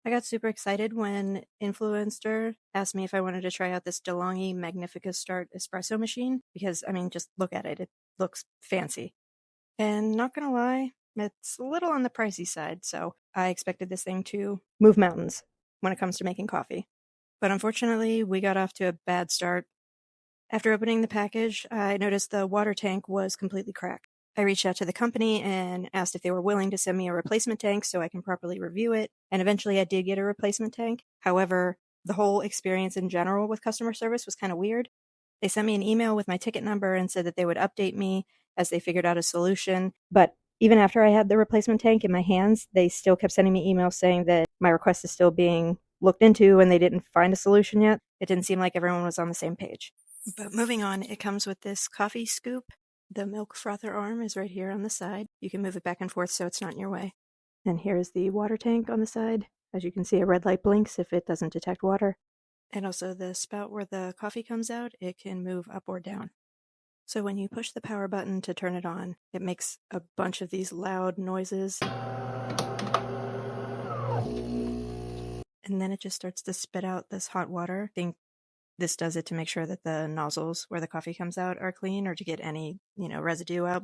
I got super excited when Influencer asked me if I wanted to try out this DeLonghi Magnifica Start espresso machine because, I mean, just look at it. It looks fancy. And not gonna lie, it's a little on the pricey side, so I expected this thing to move mountains when it comes to making coffee. But unfortunately, we got off to a bad start. After opening the package, I noticed the water tank was completely cracked. I reached out to the company and asked if they were willing to send me a replacement tank so I can properly review it, and eventually I did get a replacement tank. However, the whole experience in general with customer service was kind of weird. They sent me an email with my ticket number and said that they would update me as they figured out a solution. But even after I had the replacement tank in my hands, they still kept sending me emails saying that my request is still being looked into and they didn't find a solution yet. It didn't seem like everyone was on the same page. But moving on, it comes with this coffee scoop. The milk frother arm is right here on the side. You can move it back and forth so it's not in your way. And here's the water tank on the side. As you can see, a red light blinks if it doesn't detect water. And also the spout where the coffee comes out, it can move up or down. So when you push the power button to turn it on, it makes a bunch of these loud noises. And then it just starts to spit out this hot water. I think this does it to make sure that the nozzles where the coffee comes out are clean or to get any, residue out.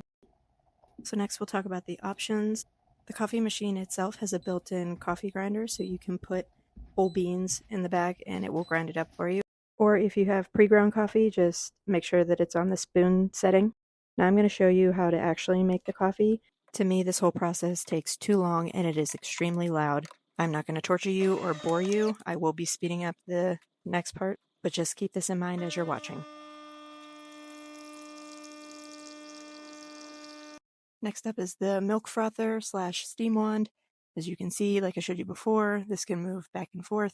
So next we'll talk about the options. The coffee machine itself has a built-in coffee grinder, so you can put whole beans in the bag and it will grind it up for you. Or if you have pre-ground coffee, just make sure that it's on the spoon setting. Now I'm going to show you how to actually make the coffee. To me, this whole process takes too long and it is extremely loud. I'm not going to torture you or bore you. I will be speeding up the next part, but just keep this in mind as you're watching. Next up is the milk frother / steam wand. As you can see, like I showed you before, this can move back and forth.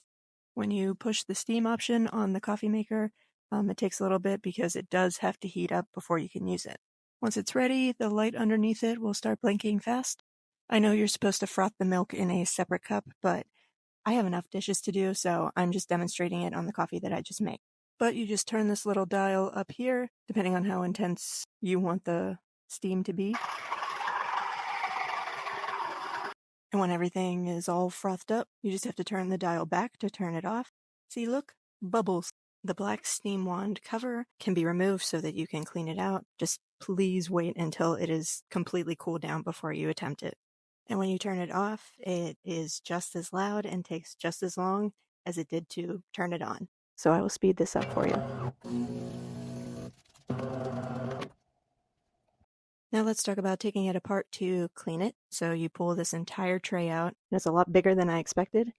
When you push the steam option on the coffee maker, it takes a little bit because it does have to heat up before you can use it. Once it's ready, the light underneath it will start blinking fast. I know you're supposed to froth the milk in a separate cup, but I have enough dishes to do, so I'm just demonstrating it on the coffee that I just made. But you just turn this little dial up here, depending on how intense you want the steam to be. And when everything is all frothed up, you just have to turn the dial back to turn it off. See, look, bubbles. The black steam wand cover can be removed so that you can clean it out. Just please wait until it is completely cooled down before you attempt it. And when you turn it off, it is just as loud and takes just as long as it did to turn it on. So I will speed this up for you. Now let's talk about taking it apart to clean it. So you pull this entire tray out. It's a lot bigger than I expected.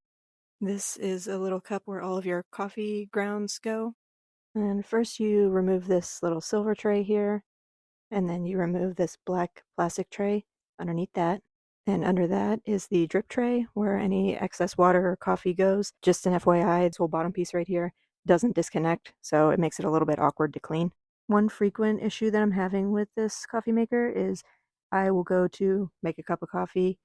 This is a little cup where all of your coffee grounds go. And first you remove this little silver tray here, and then you remove this black plastic tray underneath that. And under that is the drip tray where any excess water or coffee goes. Just an FYI, this whole bottom piece right here doesn't disconnect, so it makes it a little bit awkward to clean. One frequent issue that I'm having with this coffee maker is I will go to make a cup of coffee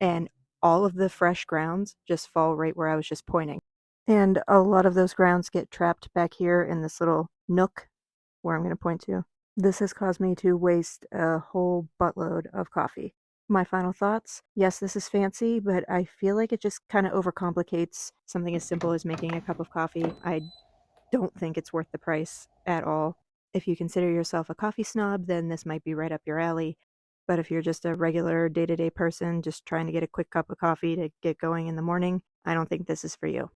and all of the fresh grounds just fall right where I was just pointing. And a lot of those grounds get trapped back here in this little nook where I'm going to point to. This has caused me to waste a whole buttload of coffee. My final thoughts, yes, this is fancy, but I feel like it just kind of overcomplicates something as simple as making a cup of coffee. I don't think it's worth the price at all. If you consider yourself a coffee snob, then this might be right up your alley. But if you're just a regular day-to-day person just trying to get a quick cup of coffee to get going in the morning, I don't think this is for you.